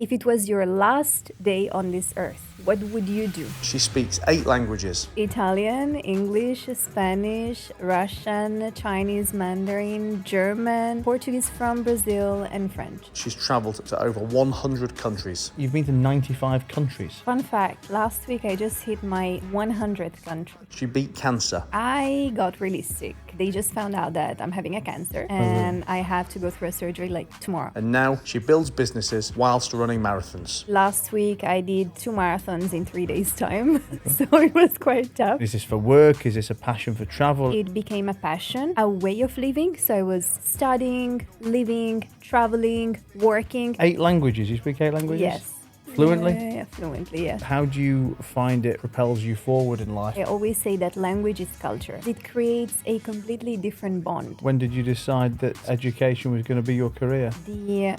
If it was your last day on this earth, what would you do? She speaks 8 languages. Italian, English, Spanish, Russian, Chinese, Mandarin, German, Portuguese from Brazil, and French. She's travelled to over 100 countries. You've been to 95 countries. Fun fact, last week I just hit my 100th country. She beat cancer. I got really sick. They just found out that I'm having a cancer and I have to go through a surgery like tomorrow. And now she builds businesses whilst running marathons. Last week I did 2 marathons in 3 days' time, so it was quite tough. Is this for work? Is this a passion for travel? It became a passion, a way of living. So I was studying, living, traveling, working. 8 languages. You speak 8 languages? Yes. Fluently? Yeah, fluently, yes. How do you find it propels you forward in life? I always say that language is culture. It creates a completely different bond. When did you decide that education was going to be your career? The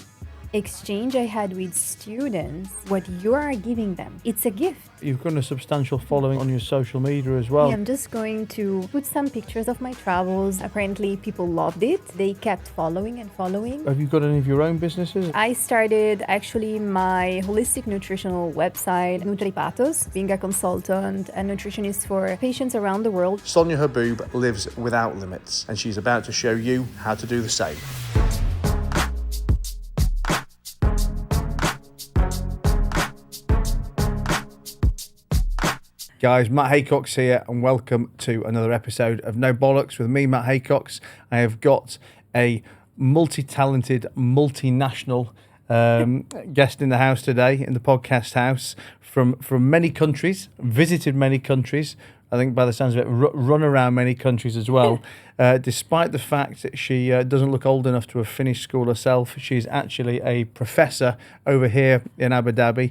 exchange I had with students, what you are giving them, it's a gift. You've got a substantial following on your social media as well. Yeah, I'm just going to put some pictures of my travels. Apparently people loved it. They kept following and following. Have you got any of your own businesses? I started actually my holistic nutritional website, NutriPathos, being a consultant and nutritionist for patients around the world. Sonia Haboub lives without limits, and she's about to show you how to do the same. Guys, Matt Haycox here, and welcome to another episode of No Bollocks with me, Matt Haycox. I have got a multi-talented, multinational guest in the house today, in the podcast house, from many countries, visited many countries. I think by the sounds of it, run around many countries as well. Despite the fact that she doesn't look old enough to have finished school herself, she's actually a professor over here in Abu Dhabi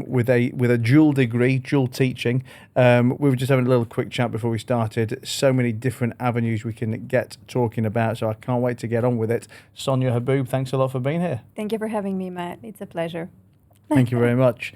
with a dual degree, dual teaching. We were just having a little quick chat before we started. So many different avenues we can get talking about, so I can't wait to get on with it. Sonia Haboub, thanks a lot for being here. Thank you for having me, Matt. It's a pleasure. Thank you very much.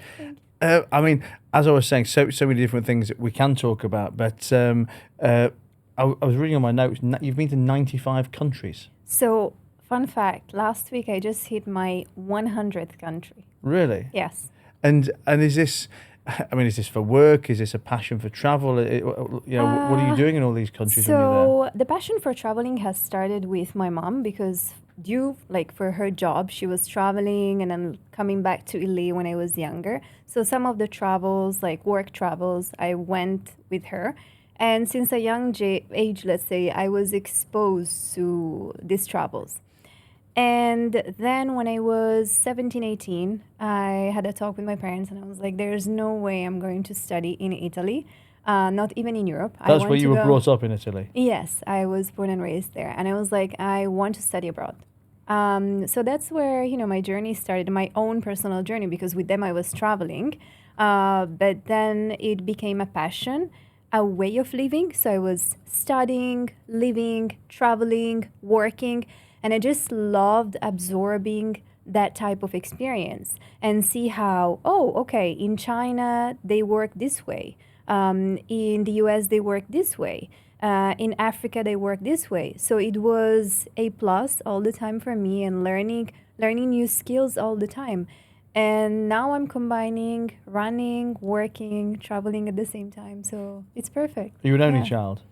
I mean, as I was saying, so many different things that we can talk about, but I was reading on my notes, you've been to 95 countries. So, fun fact, last week I just hit my 100th country. Really? Yes. And is this, I mean, is this for work? Is this a passion for travel? What are you doing in all these countries when you're there? So, the passion for traveling has started with my mom because for her job, she was traveling and then coming back to Italy when I was younger. So some of the travels, like work travels, I went with her. And since a young age, let's say, I was exposed to these travels. And then when I was 17, 18, I had a talk with my parents and I was like, there's no way I'm going to study in Italy, not even in Europe. That's where you were brought up in Italy? Yes, I was born and raised there. And I was like, I want to study abroad. So that's where, my journey started, my own personal journey, because with them I was traveling. But then it became a passion, a way of living. So I was studying, living, traveling, working, and I just loved absorbing that type of experience and see how, in China, they work this way. In the US, they work this way. In Africa, they work this way. So it was a plus all the time for me and learning new skills all the time. And now I'm combining running, working, traveling at the same time. So it's perfect. Are you an only child?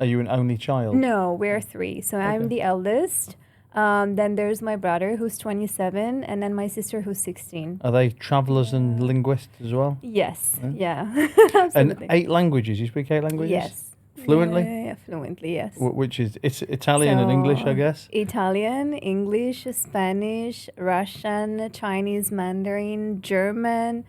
Are you an only child? No, we're 3. So I'm the eldest. Then there's my brother who's 27 and then my sister who's 16. Are they travellers and linguists as well? Yes. Yeah. And 8 languages? You speak 8 languages? Yes. Fluently? Yeah, fluently, yes. Which is, it's Italian and English, I guess? Italian, English, Spanish, Russian, Chinese, Mandarin, German,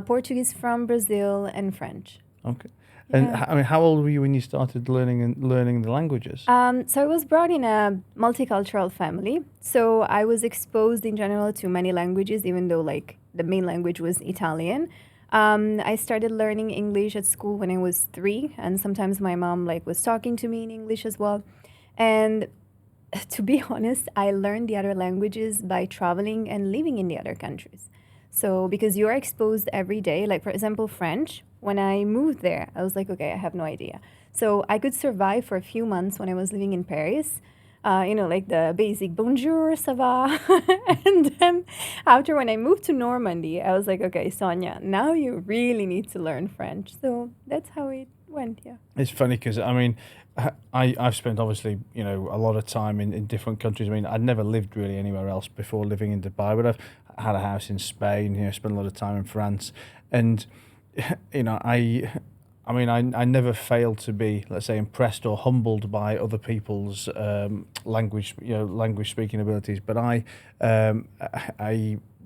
Portuguese from Brazil, and French. Okay. And I mean, how old were you when you started learning the languages? So I was brought in a multicultural family. So I was exposed in general to many languages, even though the main language was Italian. I started learning English at school when I was 3, and sometimes my mom was talking to me in English as well. And to be honest, I learned the other languages by traveling and living in the other countries. So because you're exposed every day, for example, French, when I moved there, I was like, okay, I have no idea. So I could survive for a few months when I was living in Paris. like the basic bonjour, ça va. And then after when I moved to Normandy, I was like, okay, Sonia, now you really need to learn French. So that's how it went, yeah. It's funny because, I mean, I've spent obviously, a lot of time in different countries. I mean, I'd never lived really anywhere else before living in Dubai, but I've had a house in Spain, spent a lot of time in France. And, I never failed to be, let's say, impressed or humbled by other people's language speaking abilities. But I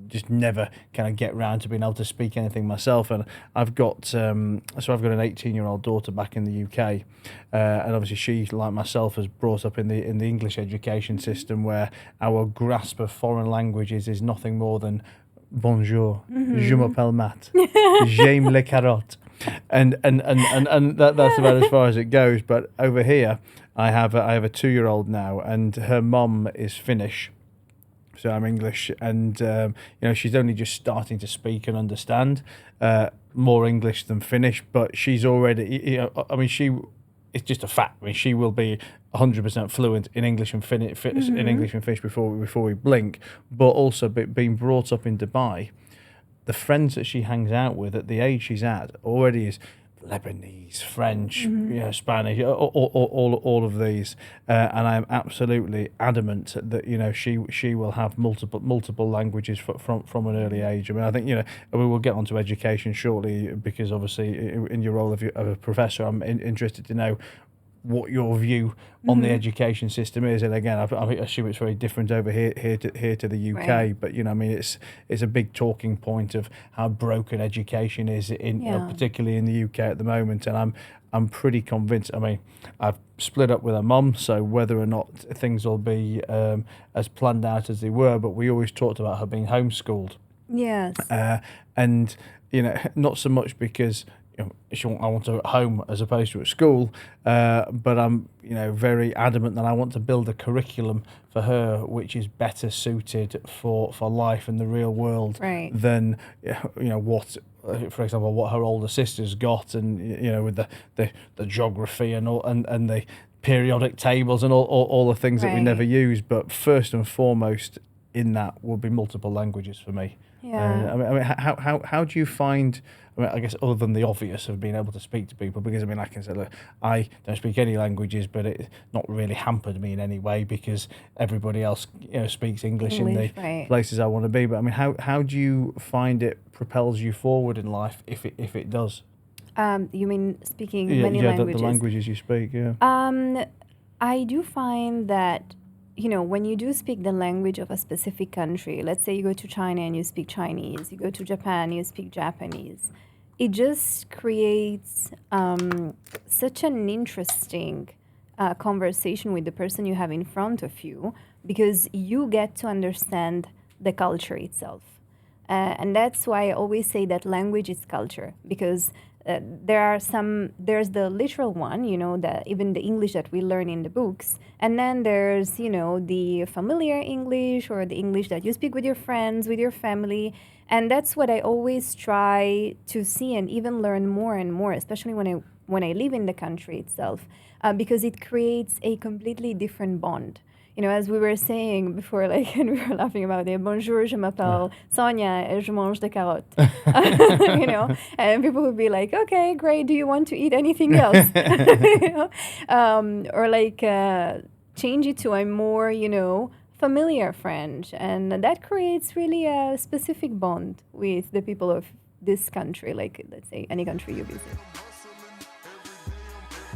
just never kind of get round to being able to speak anything myself. And I've got an 18-year-old daughter back in the UK, and obviously she, like myself, has brought up in the English education system where our grasp of foreign languages is nothing more than bonjour, je m'appelle Matt, j'aime les carottes. And that's about as far as it goes. But over here, I have a 2-year-old now, and her mum is Finnish, so I'm English, and she's only just starting to speak and understand more English than Finnish. But she's already, it's just a fact. I mean, she will be 100% fluent in English and Finnish before we blink. But also being brought up in Dubai, the friends that she hangs out with at the age she's at already is Lebanese, French, Spanish, all of these, and I'm absolutely adamant that she will have multiple languages from an early age. I mean, I think we will get onto education shortly, because obviously in your role of a professor, I'm interested to know what your view on the education system is. And again, I assume it's very different over here to the UK. Right. But it's a big talking point of how broken education is particularly in the UK at the moment. And I'm pretty convinced. I mean, I've split up with her mum, so whether or not things will be as planned out as they were, but we always talked about her being homeschooled. Yes. And not so much because I want her at home as opposed to at school, but I'm very adamant that I want to build a curriculum for her which is better suited for life in the real world. Right. Than what, for example, what her older sister's got, and with the geography and all and the periodic tables and all the things that we never use. But first and foremost in that will be multiple languages for me. Yeah. I mean, how do you find? I mean, I guess other than the obvious of being able to speak to people, because I can say, look, I don't speak any languages, but it's not really hampered me in any way because everybody else speaks English in the places I want to be. But I mean, how do you find it propels you forward in life if it does? You mean speaking many languages? The languages you speak, yeah. I do find that when you do speak the language of a specific country, let's say you go to China and you speak Chinese, you go to Japan, you speak Japanese, it just creates such an interesting conversation with the person you have in front of you, because you get to understand the culture itself. And that's why I always say that language is culture, because there's the literal one, even the English that we learn in the books. And then there's, the familiar English, or the English that you speak with your friends, with your family. And that's what I always try to see and even learn more and more, especially when I live in the country itself, because it creates a completely different bond. As we were saying before, and we were laughing about it, bonjour, je m'appelle Sonia, et je mange des carottes. And people would be like, okay, great, do you want to eat anything else? Or change it to a more, familiar French. And that creates really a specific bond with the people of this country, let's say any country you visit.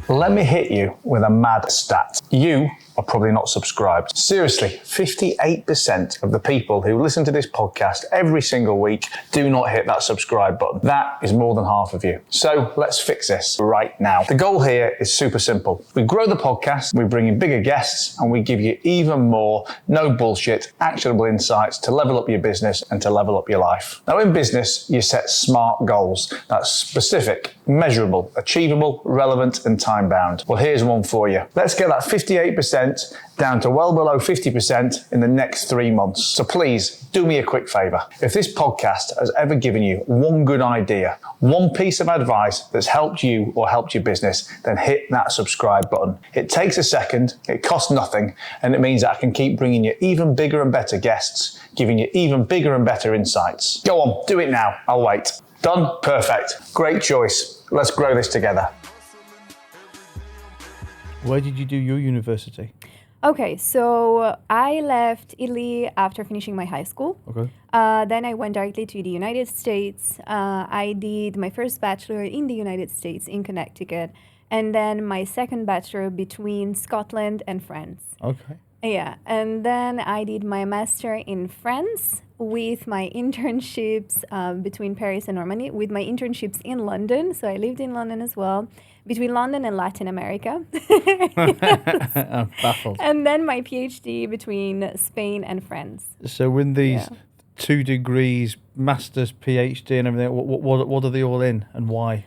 Let me hit you with a mad stat. You are probably not subscribed. Seriously, 58% of the people who listen to this podcast every single week do not hit that subscribe button. That is more than half of you. So let's fix this right now. The goal here is super simple. We grow the podcast, we bring in bigger guests, and we give you even more no bullshit, actionable insights to level up your business and to level up your life. Now in business, you set SMART goals. That's specific, measurable, achievable, relevant, and time time bound. Well, here's one for you. Let's get that 58% down to well below 50% in the next 3 months. So please do me a quick favor. If this podcast has ever given you one good idea, one piece of advice that's helped you or helped your business, then hit that subscribe button. It takes a second, it costs nothing, and it means that I can keep bringing you even bigger and better guests, giving you even bigger and better insights. Go on, do it now. I'll wait. Done? Perfect. Great choice. Let's grow this together. Where did you do your university? Okay, so I left Italy after finishing my high school. Okay. Then I went directly to the United States. I did my first bachelor in the United States in Connecticut, and then my second bachelor between Scotland and France. Okay. Yeah, and then I did my master in France with my internships between Paris and Normandy, with my internships in London. So I lived in London as well, between London and Latin America. I'm baffled. And then my PhD between Spain and France. So in these 2 degrees, master's, PhD and everything, what are they all in and why?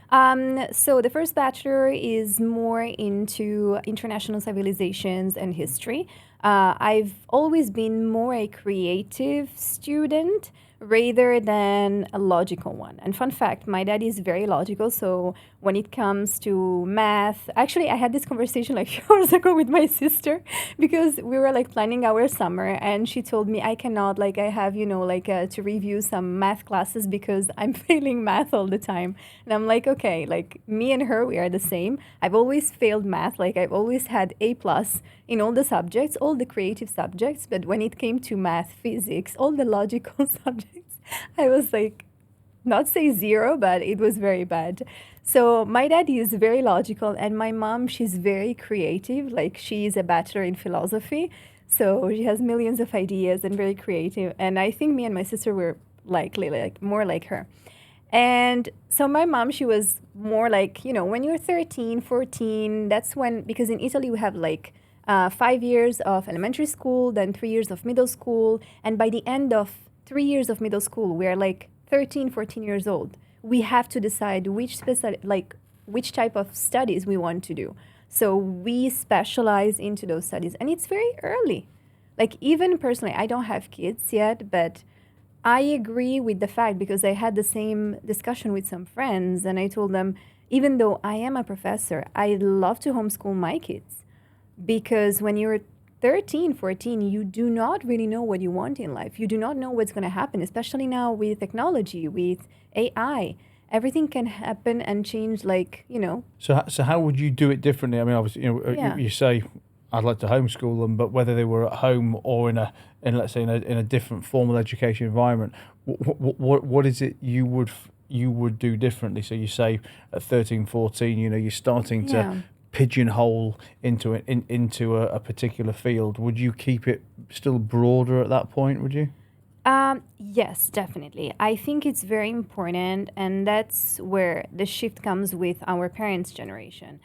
So the first bachelor is more into international civilizations and history. I've always been more a creative student rather than a logical one. And fun fact, my dad is very logical. So when it comes to math, actually, I had this conversation like a few hours ago with my sister because we were like planning our summer and she told me I cannot, like I have, to review some math classes because I'm failing math all the time. And I'm like, okay, like me and her, we are the same. I've always failed math. Like I've always had A+ in all the subjects, all the creative subjects. But when it came to math, physics, all the logical subjects, I was like, not say zero, but it was very bad. So my dad is very logical and my mom, she's very creative. Like she is a bachelor in philosophy. So she has millions of ideas and very creative. And I think me and my sister were likely like more like her. And so my mom, she was more like, when you're 13, 14, that's when, because in Italy we have like 5 years of elementary school, then 3 years of middle school. And by the end of 3 years of middle school, we're like 13, 14 years old. We have to decide which type of studies we want to do. So we specialize into those studies. And it's very early. Like even personally, I don't have kids yet, but I agree with the fact because I had the same discussion with some friends and I told them, even though I am a professor, I love to homeschool my kids because when you're 13, 14, you do not really know what you want in life. You do not know what's going to happen, especially now with technology, with AI. Everything can happen and change So how would you do it differently? I mean, obviously, you say I'd like to homeschool them, but whether they were at home or in a different formal education environment, what is it you would do differently? So you say at 13, 14, you're starting to pigeonhole into a particular field. Would you keep it still broader at that point? Would you? Yes, definitely. I think it's very important, and that's where the shift comes with our parents' generation.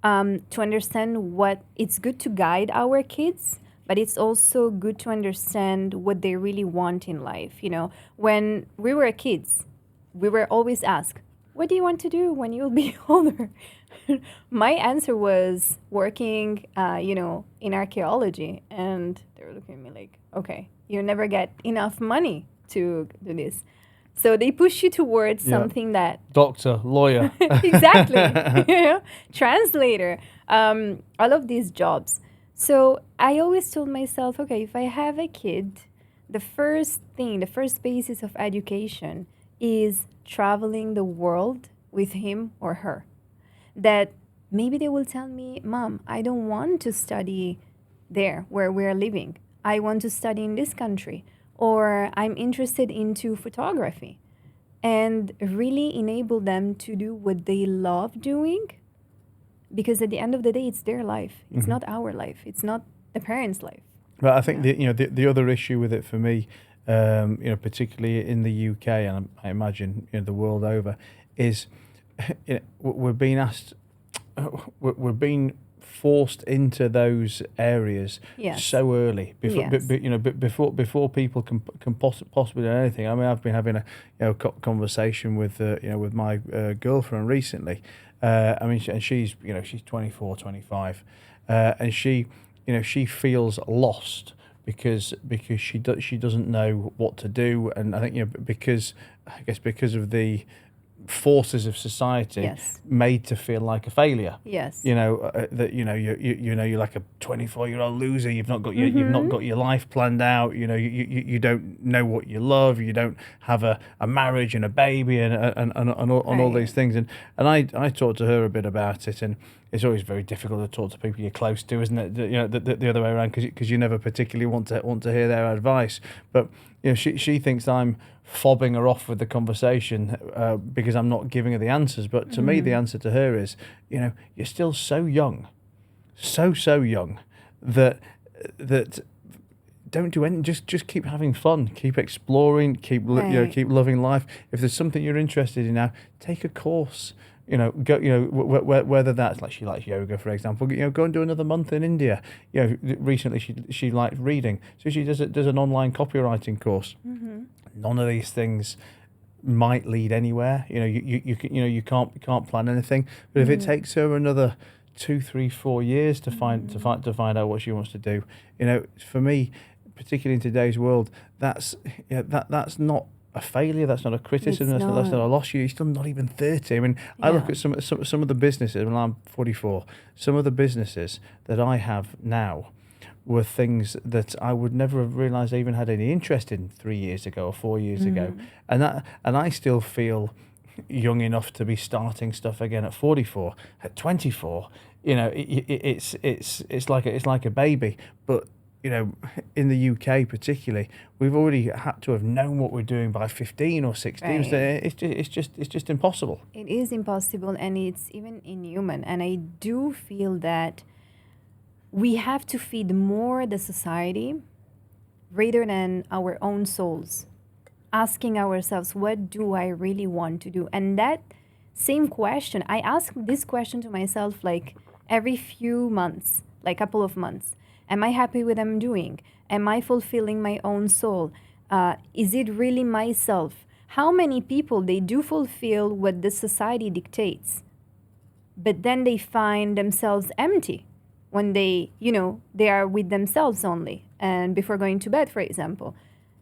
To understand what it's good to guide our kids, but it's also good to understand what they really want in life. When we were kids, we were always asked, what do you want to do when you'll be older? My answer was working, in archaeology. And they were looking at me like, okay, you never get enough money to do this. So they push you towards something that... Doctor, lawyer. Exactly. Translator, all of these jobs. So I always told myself, okay, if I have a kid, the first basis of education is traveling the world with him or her. That maybe they will tell me, Mom, I don't want to study there where we're living. I want to study in this country. Or I'm interested into photography. And really enable them to do what they love doing. Because at the end of the day, it's their life. It's not our life. It's not the parents' life. But I think the other issue with it for me, particularly in the UK and I imagine the world over, is we're being asked, we're being forced into those areas so early before people can possibly do anything. I mean, I've been having a conversation with with my girlfriend recently, I mean, and she's, she's 24, 25, and she feels lost because she doesn't know what to do, and I think because of the forces of society Yes. made to feel like a failure. Yes. That you're like a 24-year-old loser. You've not got your life planned out. You don't know what you love. You don't have a marriage and a baby and all these things. And I talked to her a bit about it, and it's always very difficult to talk to people you're close to, isn't it? The other way around, because you never particularly want to hear their advice. But she thinks I'm fobbing her off with the conversation because I'm not giving her the answers. But to me, the answer to her is, you're still so young, so young, that don't do anything. Just keep having fun, keep exploring, keep loving life. If there's something you're interested in now, take a course. Go. Whether that's like she likes yoga, for example. Go and do another month in India. Recently she liked reading, so she does an online copywriting course. None of these things might lead anywhere. You can't plan anything. But if it takes her another 2, 3, 4 years to find out what she wants to do, for me, particularly in today's world, that's not a failure. That's not a criticism. That's not a loss. You're still not even 30. I mean, I look at some of the businesses. When I'm 44, some of the businesses that I have now were things that I would never have realised I even had any interest in 3 years ago or 4 years ago, and I still feel young enough to be starting stuff again at 44, at 24. It's like a baby, but. In the UK particularly, we've already had to have known what we're doing by 15 or 16. Right. So it's just impossible. It is impossible, and it's even inhuman. And I do feel that we have to feed more the society rather than our own souls, asking ourselves, what do I really want to do? And that same question, I ask this question to myself like every few months, like couple of months. Am I happy with what I'm doing? Am I fulfilling my own soul? Is it really myself? How many people, they do fulfill what the society dictates, but then they find themselves empty when they are with themselves only and before going to bed, for example.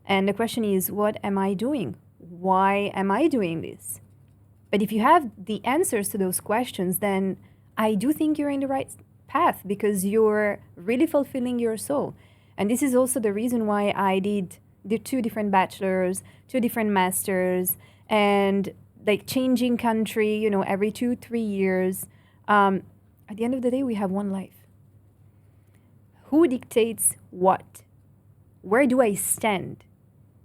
And the question is, what am I doing? Why am I doing this? But if you have the answers to those questions, then I do think you're in the right path because you're really fulfilling your soul. And this is also the reason why I did the 2 different bachelors, 2 different masters, and like changing country, every 2-3 years. At the end of the day, we have one life. Who dictates what? Where do I stand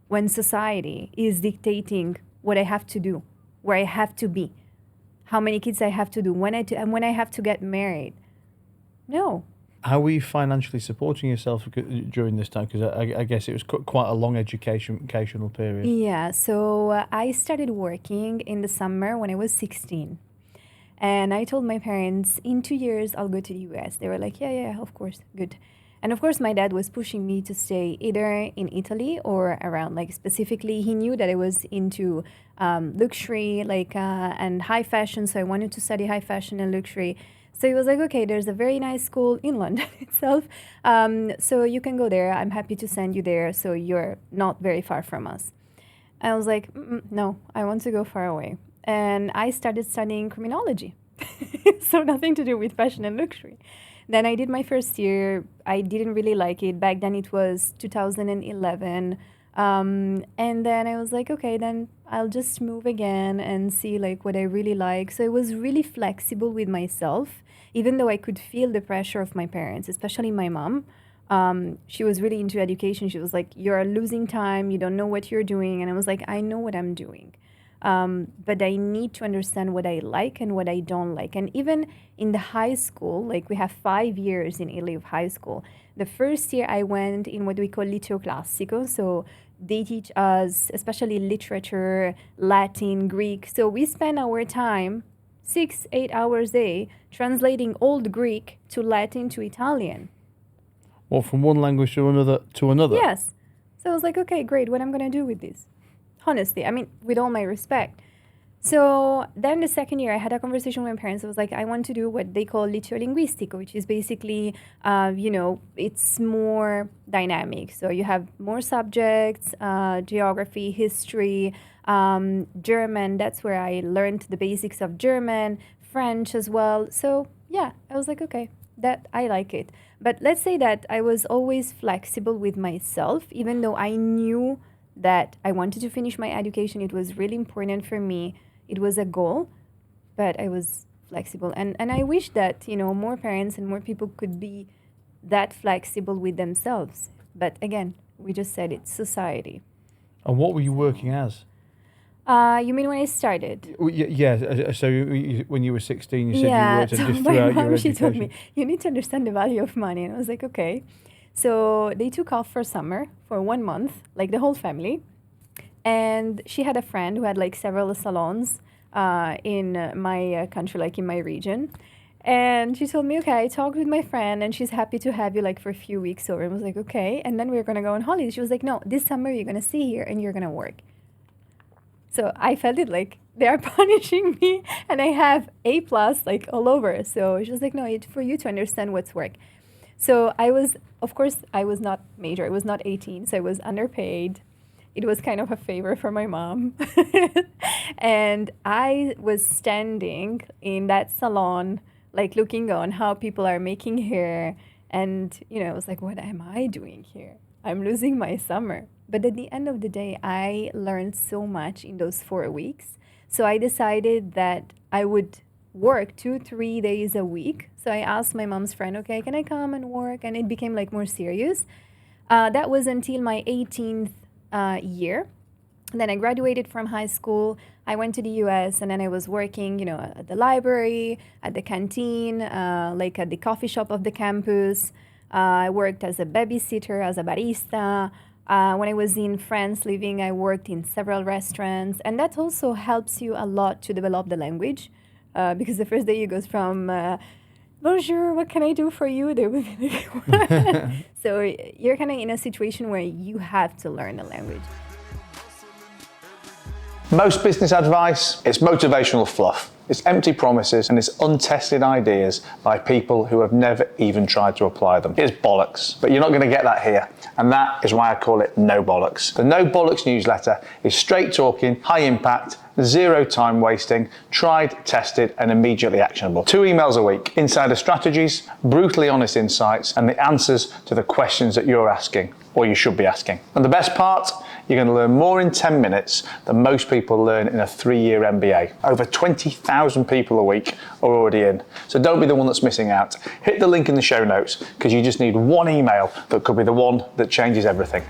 when society is dictating what I have to do, where I have to be, how many kids I have to do, when I have to get married? No. How were you financially supporting yourself during this time? Because I guess it was quite a long educational period. Yeah, so I started working in the summer when I was 16. And I told my parents, in 2 years, I'll go to the US. They were like, yeah, of course, good. And of course, my dad was pushing me to stay either in Italy or around, like specifically, he knew that I was into luxury, and high fashion. So I wanted to study high fashion and luxury. So he was like, okay, there's a very nice school in London itself. So you can go there. I'm happy to send you there. So you're not very far from us. I was like, no, I want to go far away. And I started studying criminology. So nothing to do with fashion and luxury. Then I did my first year. I didn't really like it. Back then it was 2011. And then I was like, okay, then I'll just move again and see like what I really like. So I was really flexible with myself, even though I could feel the pressure of my parents, especially my mom. She was really into education. She was like, you're losing time. You don't know what you're doing. And I was like, I know what I'm doing. But I need to understand what I like and what I don't like. And even in the high school, like we have 5 years in Italy of high school. The first year I went in what we call liceo classico. So they teach us, especially literature, Latin, Greek. So we spend our time 6-8 hours a day translating old Greek to Latin to Italian. Well, from one language to another? Yes. So I was like, okay, great. What am I going to do with this? Honestly, I mean, with all my respect. So then the second year, I had a conversation with my parents. I was like, I want to do what they call liceo-linguistico, which is basically, it's more dynamic. So you have more subjects, geography, history, German. That's where I learned the basics of German, French as well. So yeah, I was like, okay, that I like it. But let's say that I was always flexible with myself, even though I knew that I wanted to finish my education. It was really important for me. It was a goal, but I was flexible. And I wish that, more parents and more people could be that flexible with themselves. But again, we just said it's society. And what were you working as? You mean when I started? Yeah. So when you were 16, you said Yeah, you worked so just my throughout mom, your she told me, education. you need to understand the value of money. And I was like, okay. So they took off for summer for 1 month, like the whole family. And she had a friend who had like several salons in my country, like in my region. And she told me, okay, I talked with my friend and she's happy to have you like for a few weeks over. And I was like, okay. And then we were going to go on holidays. She was like, no, this summer you're going to stay here and you're going to work. So I felt it like they are punishing me and I have A plus like all over. So she was like, no, it's for you to understand what's work. So of course, I was not major. I was not 18. So I was underpaid. It was kind of a favor for my mom. And I was standing in that salon, like looking on how people are making hair. And, I was like, what am I doing here? I'm losing my summer. But at the end of the day, I learned so much in those 4 weeks. So I decided that I would work 2-3 days a week. So I asked my mom's friend, okay, can I come and work? And it became like more serious. That was until my 18th year. And then I graduated from high school. I went to the US and then I was working, at the library, at the canteen, like at the coffee shop of the campus. I worked as a babysitter, as a barista. When I was in France living, I worked in several restaurants. And that also helps you a lot to develop the language. Because the first day you go from, bonjour, what can I do for you? They will be like, so you're kind of in a situation where you have to learn the language. Most business advice, it's motivational fluff. It's empty promises and it's untested ideas by people who have never even tried to apply them. It's bollocks, but you're not going to get that here. And that is why I call it No Bollocks. The No Bollocks newsletter is straight talking, high impact, zero time wasting, tried, tested, and immediately actionable. 2 emails a week, insider strategies, brutally honest insights, and the answers to the questions that you're asking, or you should be asking. And the best part, you're going to learn more in 10 minutes than most people learn in a 3-year MBA. Over 20,000 people a week are already in. So don't be the one that's missing out. Hit the link in the show notes because you just need one email that could be the one that changes everything.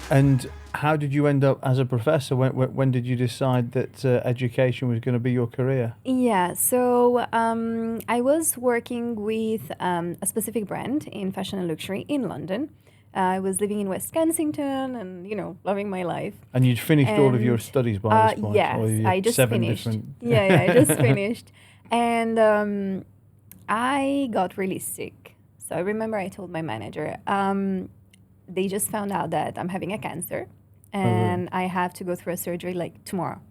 And how did you end up as a professor? When did you decide that education was going to be your career? Yeah, so I was working with a specific brand in fashion and luxury in London. I was living in West Kensington and, loving my life. And you'd finished all of your studies by this point? Yes, or you I had just 7 finished. different- Yeah, I just finished. And I got really sick. So I remember I told my manager, they just found out that I'm having a cancer and I have to go through a surgery like tomorrow.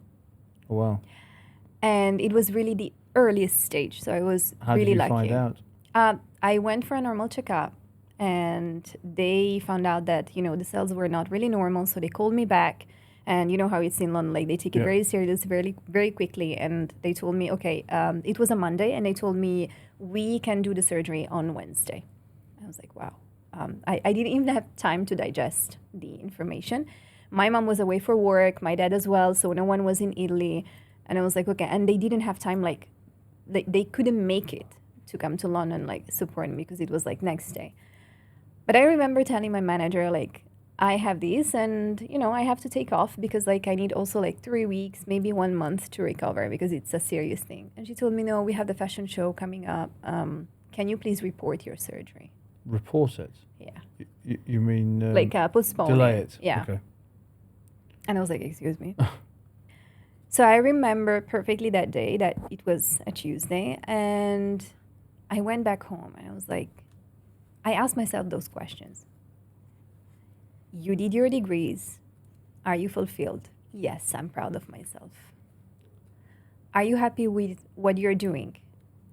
Oh, wow. And it was really the earliest stage. So I was How really did you lucky. find out? I went for a normal checkup and they found out that, the cells were not really normal. So they called me back and you know how it's in London, like they take it very serious, very, very quickly. And they told me, okay, it was a Monday and they told me we can do the surgery on Wednesday. I was like, wow. I didn't even have time to digest the information. My mom was away for work, my dad as well. So no one was in Italy. And I was like, okay. And they didn't have time, like they couldn't make it to come to London, like support me because it was like next day. But I remember telling my manager, like, I have these and, I have to take off because like I need also like 3 weeks, maybe 1 month to recover because it's a serious thing. And she told me, no, we have the fashion show coming up. Can you please report your surgery? Report it? Yeah. You mean... like postpone delay it? Yeah. Okay. And I was like, excuse me. So I remember perfectly that day that it was a Tuesday and I went back home and I was like, I asked myself those questions. You did your degrees. Are you fulfilled? Yes, I'm proud of myself. Are you happy with what you're doing?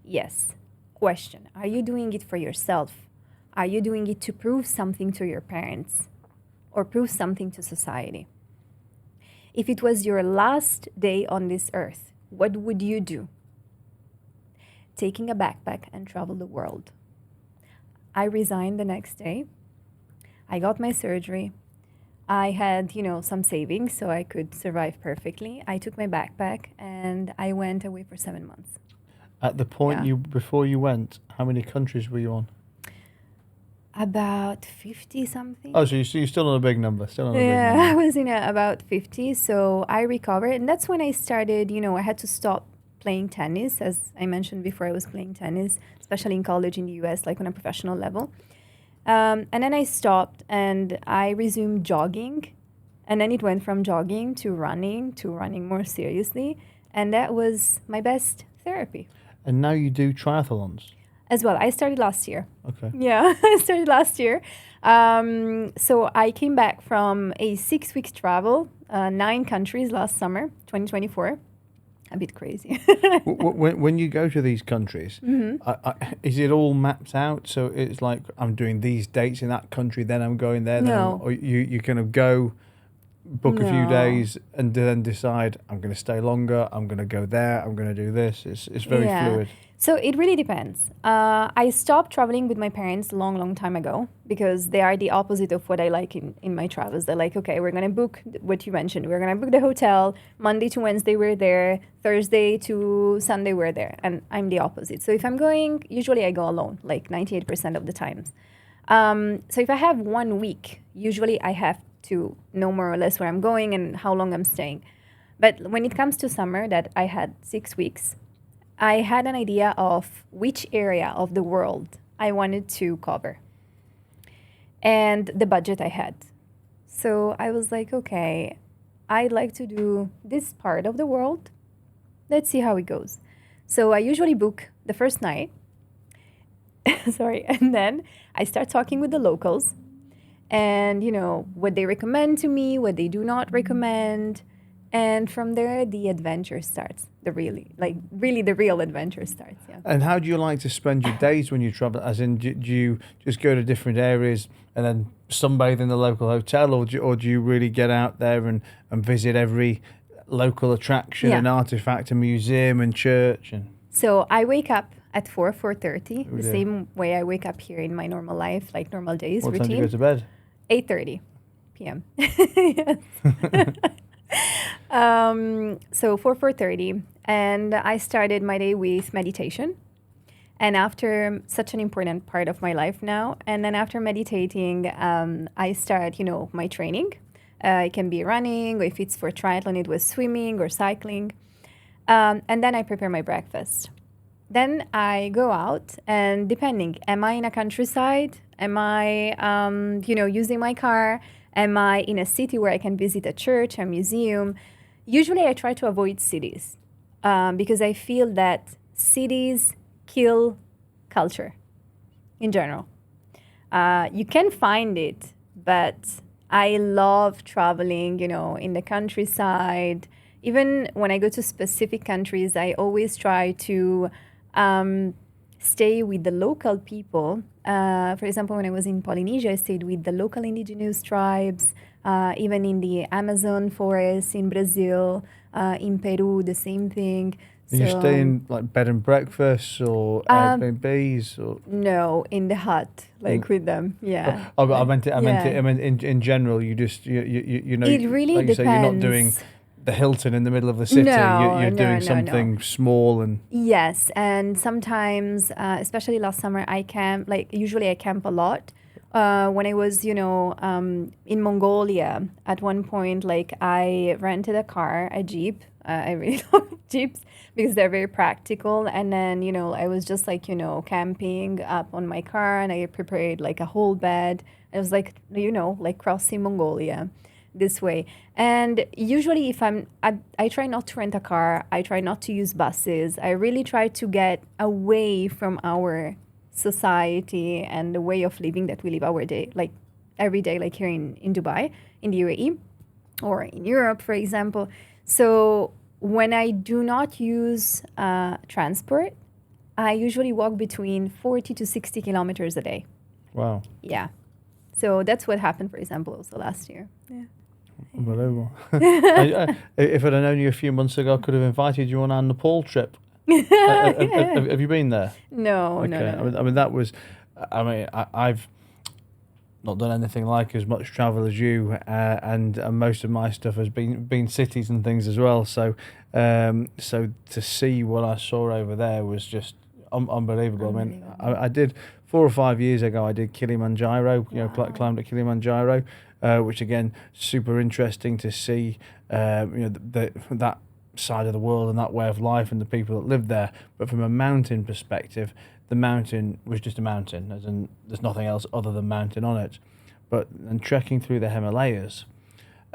Yes. Question: are you doing it for yourself? Are you doing it to prove something to your parents or prove something to society? If it was your last day on this earth, what would you do? Taking a backpack and travel the world. I resigned the next day. I got my surgery. I had, some savings so I could survive perfectly. I took my backpack and I went away for 7 months. At the point Yeah. before you went, how many countries were you on? About 50 something. Oh, so you're still on a big number. Still on a big Yeah, number. I was in about 50. So I recovered. And that's when I started, I had to stop playing tennis. As I mentioned before, I was playing tennis, especially in college in the US, like on a professional level. And then I stopped and I resumed jogging. And then it went from jogging to running more seriously. And that was my best therapy. And now you do triathlons. As well, I started last year. Okay. Yeah, I started last year. So I came back from a 6 week travel, 9 countries last summer, 2024. A bit crazy. When you go to these countries, is it all mapped out? So it's like I'm doing these dates in that country, then I'm going there. No. Or you kind of go, book a few No. days, and then decide I'm going to stay longer. I'm going to go there. I'm going to do this. It's very fluid. So it really depends. I stopped traveling with my parents long time ago because they are the opposite of what I like in my travels. They're like, okay, we're going to book what you mentioned. We're going to book the hotel. Monday to Wednesday, we're there. Thursday to Sunday, we're there. And I'm the opposite. So if I'm going, usually I go alone, like 98% of the times. So if I have 1 week, usually I have to know more or less where I'm going and how long I'm staying. But when it comes to summer, that I had 6 weeks, I had an idea of which area of the world I wanted to cover and the budget I had. So I was like, okay, I'd like to do this part of the world. Let's see how it goes. So I usually book the first night. Sorry. And then I start talking with the locals and, what they recommend to me, what they do not recommend. And from there, the adventure starts. The real adventure starts. Yeah. And how do you like to spend your days when you travel? As in, do you just go to different areas and then sunbathe in the local hotel, or do you really get out there and visit every local attraction and artifact and museum and church? And So I wake up at 4:30, the yeah. same way I wake up here in my normal life, like normal days what time do routine. you go to bed? 8:30 p.m. So 4:30, and I started my day with meditation. And after such an important part of my life now, and then after meditating, I start, my training. It can be running, or if it's for triathlon, it was swimming or cycling. And then I prepare my breakfast. Then I go out, and depending, am I in a countryside? Am I, using my car? Am I in a city where I can visit a church, a museum? Usually I try to avoid cities because I feel that cities kill culture in general. You can find it, but I love traveling, in the countryside. Even when I go to specific countries, I always try to stay with the local people. For example, when I was in Polynesia, I stayed with the local indigenous tribes, even in the Amazon forest, in Brazil, in Peru, the same thing. Do you stay in like bed and breakfasts or Airbnbs or? No, in the hut, like with them. Yeah. Oh, but I meant it. I Yeah. meant in general. You just you know. It really like you say, you're not doing depends. the Hilton in the middle of the city. No, You're no, doing no, something small and. Yes, and sometimes, especially last summer, I camp. Like usually, I camp a lot. When I was, in Mongolia, at one point, like I rented a car, a jeep. I really love jeeps because they're very practical. And then, I was just like, camping up on my car, and I prepared like a whole bed. It was like, like crossing Mongolia this way. And usually if I try not to rent a car, I try not to use buses. I really try to get away from our society and the way of living that we live our day, like every day, like here in Dubai, in the UAE. or in Europe, for example. So when I do not use transport, I usually walk between 40 to 60 kilometers a day. Wow. Yeah. So that's what happened, for example, also last year. Yeah. Unbelievable. If I'd have known you a few months ago, I could have invited you on our Nepal trip. Have you been there? No, no, Okay. no, no. I mean, that was. I've not done anything like as much travel as you, and most of my stuff has been cities and things as well. So, so to see what I saw over there was just unbelievable. I mean, I did 4 or 5 years ago. I did Kilimanjaro. You know, climbed at Kilimanjaro, which again super interesting to see. You know, that side of the world and that way of life and the people that live there. But from a mountain perspective, the mountain was just a mountain, as in there's nothing else other than mountain on it. But and trekking through the Himalayas,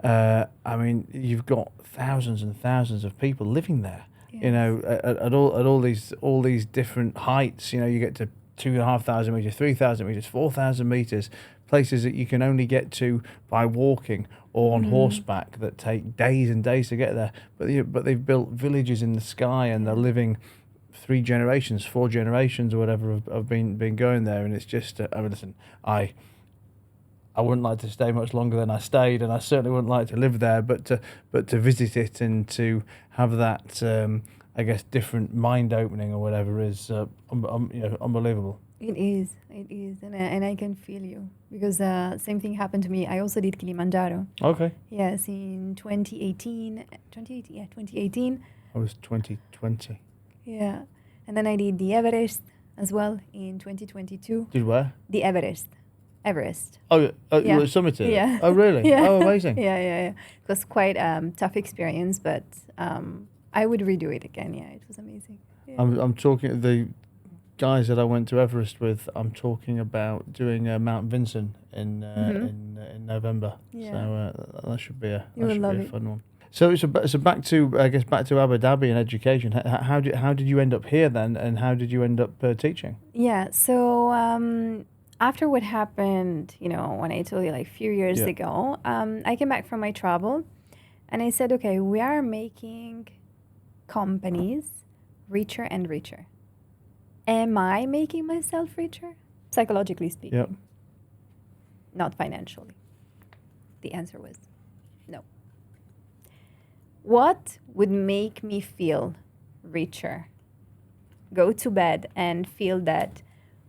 I mean, you've got thousands and thousands of people living there. Yes. You know, at all these different heights. You know, you get to 2,500 meters, 3,000 meters, 4,000 meters, places that you can only get to by walking or on horseback that take days and days to get there. But they've built villages in the sky and they're living 3 generations, 4 generations, or whatever have been going there, and it's just. I mean, listen, I wouldn't like to stay much longer than I stayed, and I certainly wouldn't like to live there. But to visit it and to have that, I guess, different mind opening or whatever is, you know, unbelievable. It is, and I can feel you, because same thing happened to me. I also did Kilimanjaro. Okay. Yes, in 2018. 2018. I was 2020. Yeah, and then I did the Everest as well in 2022. Did where? The Everest. Oh, Yeah. you were summited? Yeah. Oh, really? Yeah. Oh, amazing. Yeah. It was quite tough experience, but I would redo it again. Yeah, it was amazing. Yeah. I'm talking the guys that I went to Everest with. I'm talking about doing Mount Vincent in November. Yeah. So that should be a You will love it. fun one. So back to Abu Dhabi and education. How did you end up here then, and how did you end up teaching? Yeah. So after what happened, you know, when I told you like a few years ago, I came back from my travel, and I said, okay, we are making companies richer and richer. Am I making myself richer? Psychologically speaking. Yep. Not financially. The answer was no. What would make me feel richer? Go to bed and feel that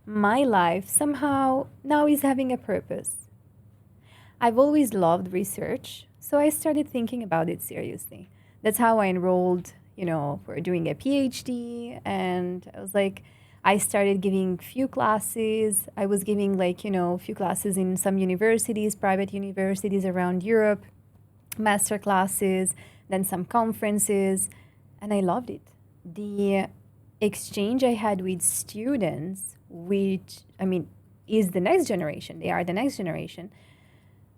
my life somehow now is having a purpose. I've always loved research, so I started thinking about it seriously. That's how I enrolled, you know, for doing a PhD, and I was like, I started giving few classes. I was giving like, you know, a few classes in some universities, private universities around Europe, master classes, then some conferences, and I loved it. The exchange I had with students, which, I mean, is the next generation. They are the next generation.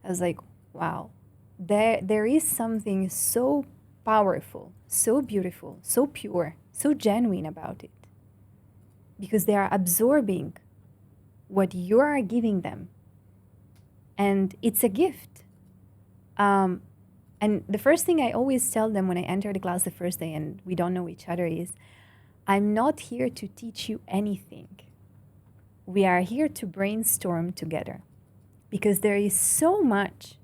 I was like, wow, there is something so powerful, so beautiful, so pure, so genuine about it. Because they are absorbing what you are giving them. And it's a gift. And the first thing I always tell them when I enter the class the first day and we don't know each other is, I'm not here to teach you anything. We are here to brainstorm together. Because there is so much,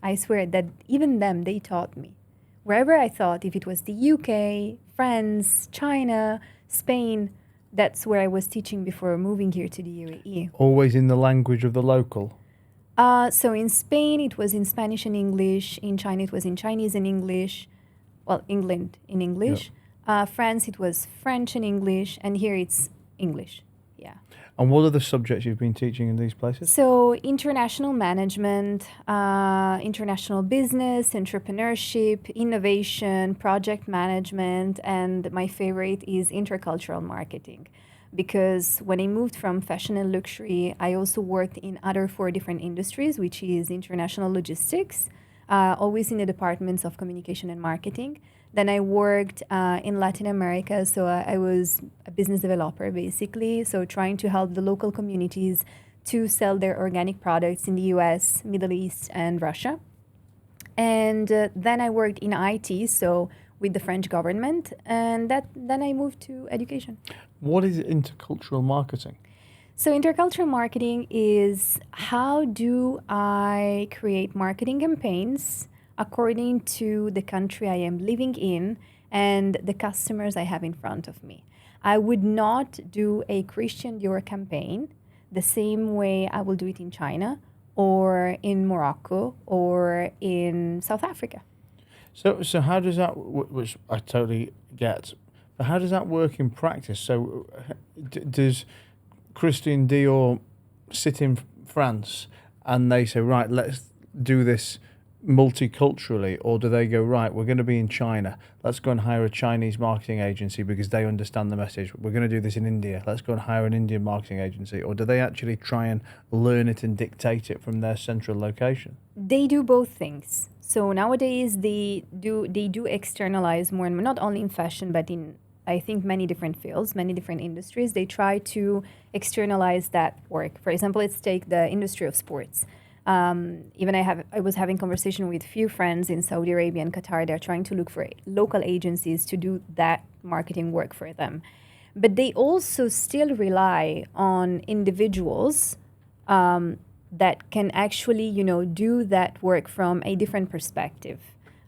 I swear, that even them, they taught me. Wherever I thought, if it was the UK, France, China, Spain, that's where I was teaching before moving here to the UAE. Always in the language of the local. So in Spain, it was in Spanish and English. In China, it was in Chinese and English. Well, England in English. Yep. France, it was French and English. And here it's English. Yeah. And what are the subjects you've been teaching in these places? So international management, international business, entrepreneurship, innovation, project management, and my favorite is intercultural marketing. Because when I moved from fashion and luxury, I also worked in other 4 different industries, which is international logistics, always in the departments of communication and marketing. Then I worked in Latin America, so I was a business developer, basically, so trying to help the local communities to sell their organic products in the US, Middle East, and Russia. And then I worked in IT, so with the French government, and then I moved to education. What is intercultural marketing? So intercultural marketing is how do I create marketing campaigns according to the country I am living in and the customers I have in front of me. I would not do a Christian Dior campaign the same way I will do it in China or in Morocco or in South Africa. So how does that, which I totally get, but how does that work in practice? So does Christian Dior sit in France and they say, right, let's do this multiculturally, or do they go, right, we're going to be in China, let's go and hire a Chinese marketing agency because they understand the message, we're going to do this in India, let's go and hire an Indian marketing agency, or do they actually try and learn it and dictate it from their central location? They do both things. So nowadays they do externalize more and more, not only in fashion, but in, I think, many different fields, many different industries. They try to externalize that work. For example, let's take the industry of sports. Even I was having conversation with few friends in Saudi Arabia and Qatar. They're trying to look for local agencies to do that marketing work for them. But they also still rely on individuals that can actually, do that work from a different perspective.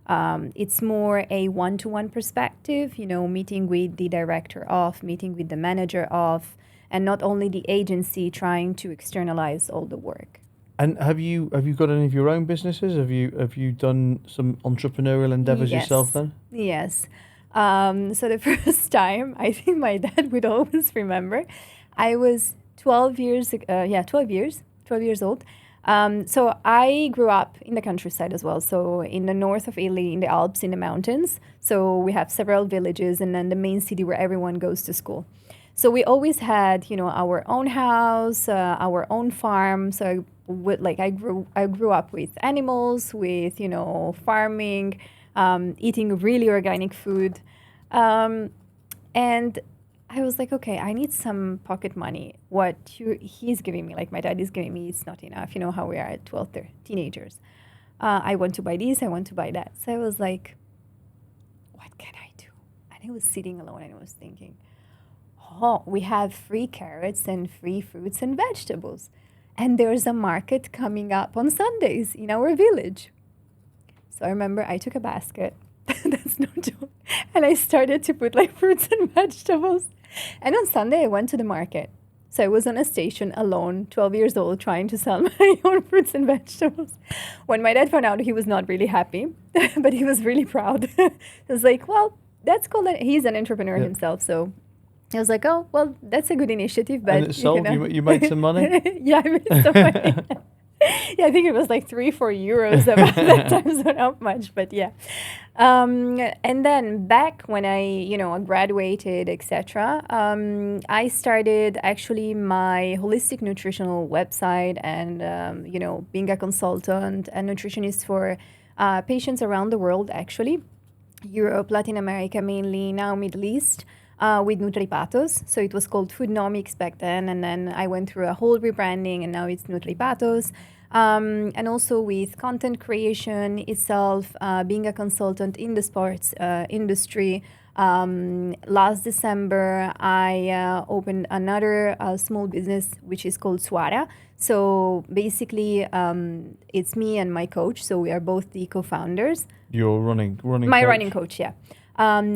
It's more a one-to-one perspective, meeting with the director of, meeting with the manager of, and not only the agency trying to externalize all the work. And have you got any of your own businesses? Have you done some entrepreneurial endeavors yourself then? Yes. So the first time, I think my dad would always remember, I was 12 years old. So I grew up in the countryside as well. So in the north of Italy, in the Alps, in the mountains. So we have several villages and then the main city where everyone goes to school. So we always had, our own house, our own farm. So I grew up with animals, with, farming, eating really organic food. And I was like, okay, I need some pocket money. What he's giving me, like my dad is giving me, it's not enough. You know how we are at 12, teenagers. I want to buy this, I want to buy that. So I was like, what can I do? And I was sitting alone and I was thinking, oh, we have free carrots and free fruits and vegetables. And there's a market coming up on Sundays in our village. So I remember I took a basket. That's no joke. And I started to put like fruits and vegetables. And on Sunday, I went to the market. So I was on a station alone, 12 years old, trying to sell my own fruits and vegetables. When my dad found out, he was not really happy, but he was really proud. He was like, well, that's cool. He's an entrepreneur himself. So I was like, oh, well, that's a good initiative. But and it sold? You made some money? Yeah, I made some money. Yeah, I think it was like 3-4 euros about that time, so not much, but yeah. And then back when I, graduated, etc., I started actually my holistic nutritional website and, being a consultant and nutritionist for patients around the world, actually. Europe, Latin America mainly, now Middle East. With NutriPathos. So it was called Foodnomics back then. And then I went through a whole rebranding and now it's NutriPathos. And also with content creation itself, being a consultant in the sports industry. Last December, I opened another small business, which is called Suara. So basically, it's me and my coach. So we are both the co-founders. Your running My coach? running coach, yeah.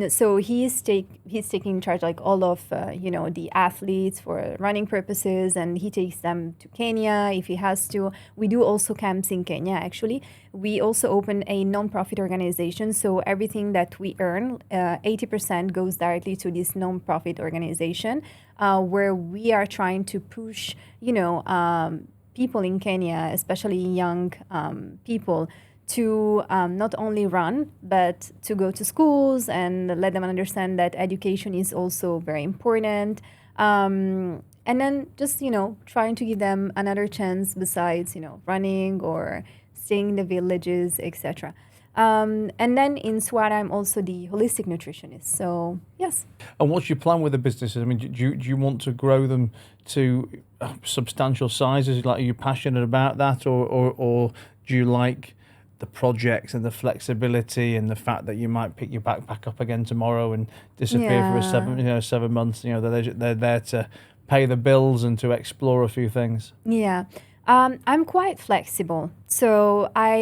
So he's taking charge like all of the athletes for running purposes, and he takes them to Kenya if he has to. We do also camps in Kenya. Actually, we also open a non-profit organization. So everything that we earn, 80% goes directly to this non-profit organization, where we are trying to push people in Kenya, especially young people, to not only run, but to go to schools and let them understand that education is also very important. And then just, trying to give them another chance besides, running or staying in the villages, etc. And then in Suara, I'm also the holistic nutritionist. So, yes. And what's your plan with the businesses? I mean, do you want to grow them to substantial sizes? Like, are you passionate about that, or do you like the projects and the flexibility and the fact that you might pick your backpack up again tomorrow and disappear for Yeah. 7 months. They're there to pay the bills and to explore a few things. Yeah. I'm quite flexible. So I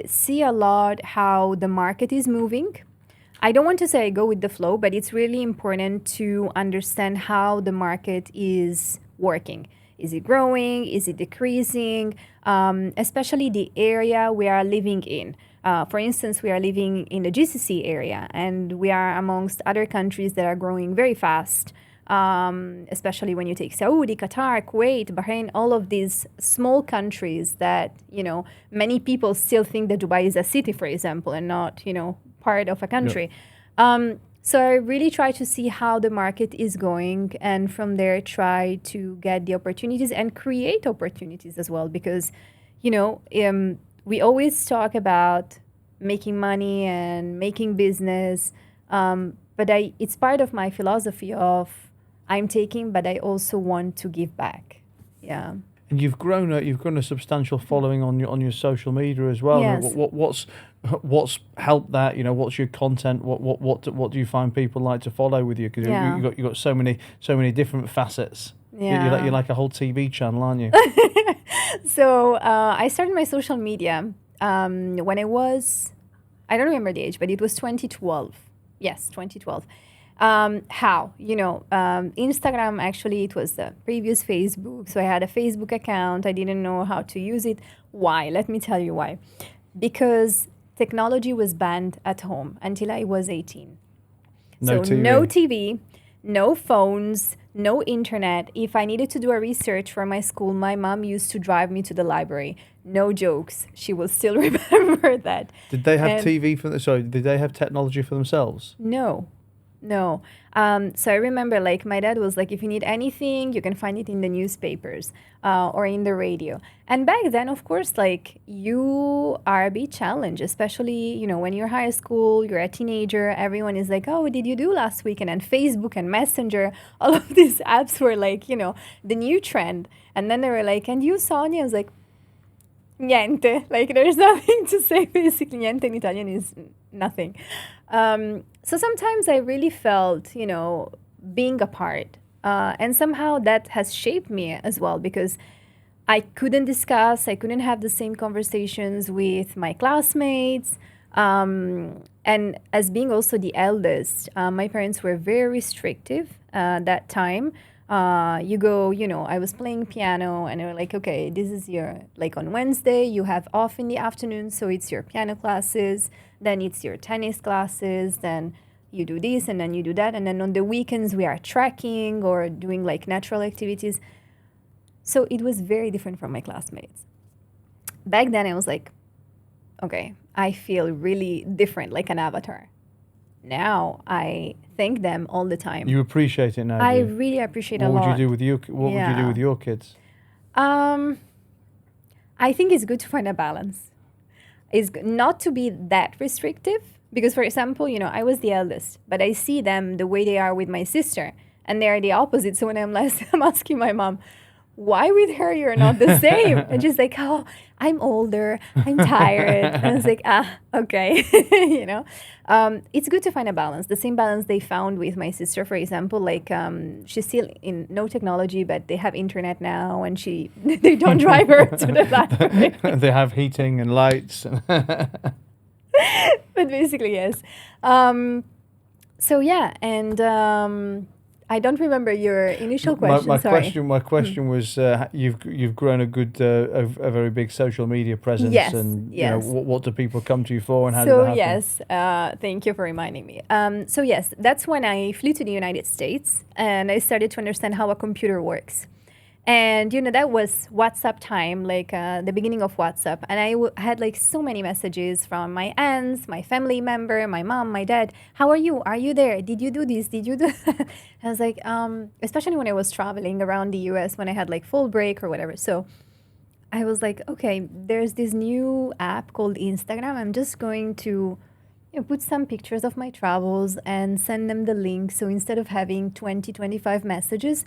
see a lot how the market is moving. I don't want to say I go with the flow, but it's really important to understand how the market is working. Is it growing? Is it decreasing? Especially the area we are living in. For instance, we are living in the GCC area, and we are amongst other countries that are growing very fast. Especially when you take Saudi, Qatar, Kuwait, Bahrain, all of these small countries that, many people still think that Dubai is a city, for example, and not, part of a country. So I really try to see how the market is going, and from there try to get the opportunities and create opportunities as well, because, we always talk about making money and making business, but it's part of my philosophy of I'm taking, but I also want to give back. Yeah. And you've grown a substantial following on your social media as well. Yes. What's helped that? What's your content? What do you find people like to follow with you? Because Yeah. you've got so many different facets. Yeah. You're like a whole TV channel, aren't you? So I started my social media when I don't remember the age, but it was 2012. Yes, 2012. How? Instagram, actually, it was the previous Facebook. So I had a Facebook account. I didn't know how to use it. Why? Let me tell you why. Because technology was banned at home until I was 18. No So TV. no TV, no phones, no internet. If I needed to do a research for my school, my mom used to drive me to the library. No jokes. She will still remember that. Did they have And- TV for? Sorry, did they have technology for themselves? No. So I remember, my dad was like, if you need anything, you can find it in the newspapers or in the radio. And back then, of course, you are a bit challenged, especially, when you're high school, you're a teenager, everyone is like, oh, what did you do last weekend? And Facebook and Messenger, all of these apps were the new trend. And then they were like, and you, Sonia? I was like, niente. There's nothing to say, basically. Niente in Italian is nothing. So sometimes I really felt, being apart. And somehow that has shaped me as well, because I couldn't have the same conversations with my classmates. And as being also the eldest, my parents were very restrictive that time. I was playing piano and they were like, okay, this is on Wednesday, you have off in the afternoon, so it's your piano classes, then it's your tennis classes, then you do this and then you do that. And then on the weekends, we are trekking or doing natural activities. So it was very different from my classmates. Back then, I was like, okay, I feel really different, like an avatar. Now I thank them all the time. You appreciate it now. I do you? really appreciate What a lot. would you do with you? What would you do Yeah. with your kids? I think it's good to find a balance. It's not to be that restrictive, because, for example, I was the eldest, but I see them the way they are with my sister, and they are the opposite. So when I'm asking my mom, why with her you're not the same? And she's like, oh, I'm older, I'm tired. And I was like, okay. It's good to find a balance. The same balance they found with my sister, for example, she's still in no technology, but they have internet now, and they don't drive her to the library. They have heating and lights. But basically, yes. So yeah, and I don't remember your initial question. My question was, you've grown a very big social media presence, Yes, and yes. what do people come to you for, and how did that happen? Yes, thank you for reminding me. So yes, that's when I flew to the United States and I started to understand how a computer works. And that was WhatsApp time, the beginning of WhatsApp. And I had so many messages from my aunts, my family member, my mom, my dad. How are you? Are you there? Did you do this? Did you do that? I was like, especially when I was traveling around the US, when I had full break or whatever. So I was like, okay, there's this new app called Instagram. I'm just going to put some pictures of my travels and send them the link. So instead of having 20, 25 messages,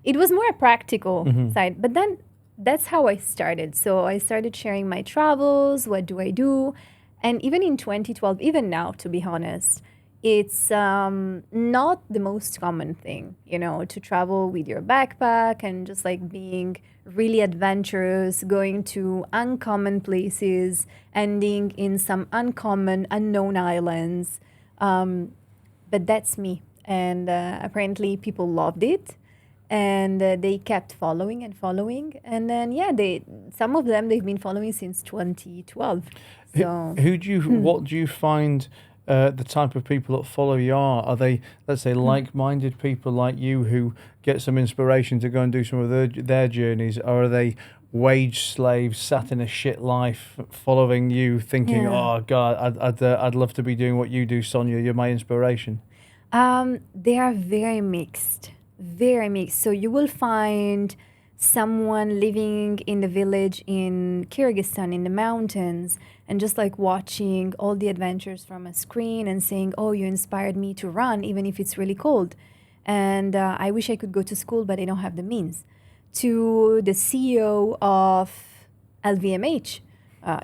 it was more a practical side. But then that's how I started. So I started sharing my travels, what do I do? And even in 2012, even now, to be honest, it's not the most common thing, to travel with your backpack and just like being really adventurous, going to uncommon places, ending in some uncommon, unknown islands. But that's me. And apparently people loved it. And they kept following and following. And then, some of them, they've been following since 2012. So, What do you find the type of people that follow you are? Are they, let's say, like-minded people like you who get some inspiration to go and do some of their journeys? Or are they wage slaves sat in a shit life following you thinking, oh, God, I'd love to be doing what you do, Sonia. You're my inspiration. They are very mixed. Very mixed. So you will find someone living in the village in Kyrgyzstan in the mountains and just like watching all the adventures from a screen and saying, oh, you inspired me to run even if it's really cold. And I wish I could go to school, but I don't have the means. To the CEO of LVMH.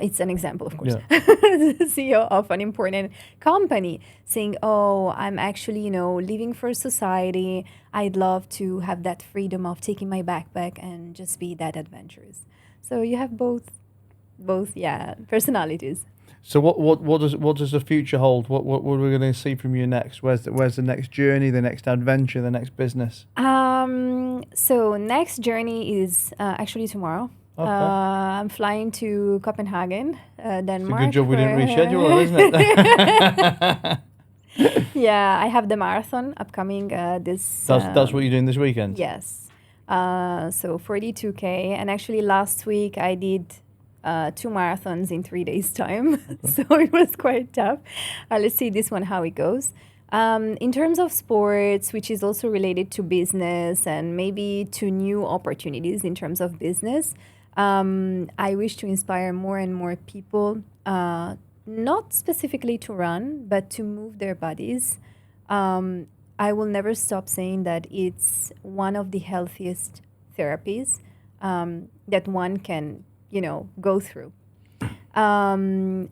It's an example, of course. Yeah. The CEO of an important company saying, oh, I'm actually, living for society. I'd love to have that freedom of taking my backpack and just be that adventurous. So you have both personalities. So what does the future hold? What are we going to see from you next? Where's the next journey, the next adventure, the next business? So next journey is actually tomorrow. Okay. I'm flying to Copenhagen, Denmark. It's a good job we didn't reschedule, isn't it? Yeah, I have the marathon upcoming this. That's what you're doing this weekend? Yes. So 42K. And actually last week I did 2 marathons in 3 days' time. So it was quite tough. Let's see this one, how it goes. In terms of sports, which is also related to business and maybe to new opportunities in terms of business, I wish to inspire more and more people, not specifically to run, but to move their bodies. I will never stop saying that it's one of the healthiest therapies that one can, go through. And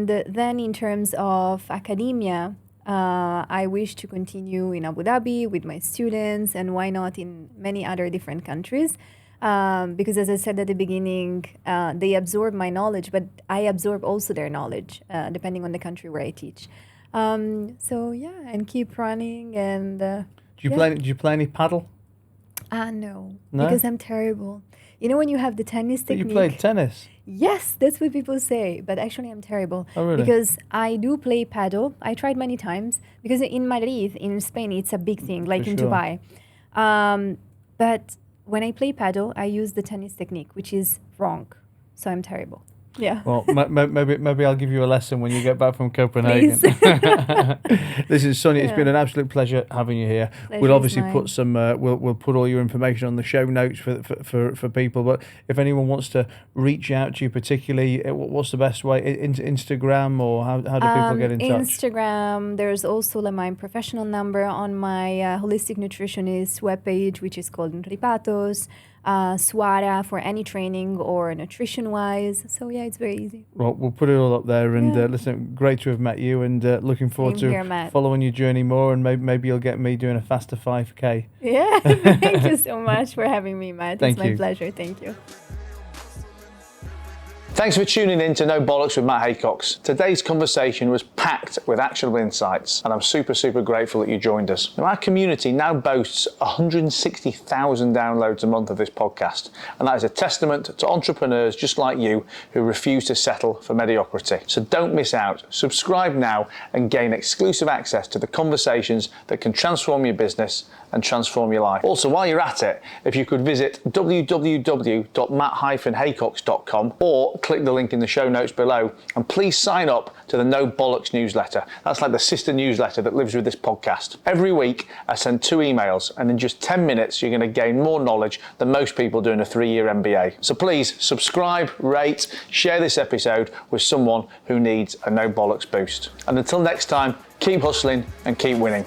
then in terms of academia, I wish to continue in Abu Dhabi with my students, and why not in many other different countries. Because as I said at the beginning, they absorb my knowledge, but I absorb also their knowledge, depending on the country where I teach. And keep running. And do you play any paddle? No, because I'm terrible. When you have the tennis technique. You played tennis? Yes, that's what people say, but actually I'm terrible. Oh, really? Because I do play paddle. I tried many times because in Madrid, in Spain, it's a big thing, like in Dubai. But when I play paddle, I use the tennis technique, which is wrong. So I'm terrible. Yeah. Well, maybe I'll give you a lesson when you get back from Copenhagen. Listen, Sonia, it's been an absolute pleasure having you here. We'll obviously put some. We'll put all your information on the show notes for people. But if anyone wants to reach out to you, particularly, what's the best way? Instagram, or how do people get in touch? Instagram. There's also my professional number on my holistic nutritionist webpage, which is called Nutripatos. Suara for any training or nutrition wise. So it's very easy. Well, we'll put it all up there. And listen, great to have met you, and looking forward to following your journey more. And maybe you'll get me doing a faster 5K. Yeah, thank you so much for having me, Matt. It's my pleasure. Thank you. Thanks for tuning in to No Bollocks with Matt Haycox. Today's conversation was packed with actionable insights, and I'm super grateful that you joined us. Now, our community now boasts 160,000 downloads a month of this podcast, and that is a testament to entrepreneurs just like you who refuse to settle for mediocrity. So don't miss out. Subscribe now and gain exclusive access to the conversations that can transform your business and transform your life. Also, while you're at it, if you could visit www.matt-haycox.com or click the link in the show notes below, and please sign up to the No Bollocks newsletter. That's like the sister newsletter that lives with this podcast. Every week I send 2 emails, and in just 10 minutes you're going to gain more knowledge than most people doing a 3-year MBA. So please subscribe, rate, share this episode with someone who needs a No Bollocks boost. And until next time, keep hustling and keep winning.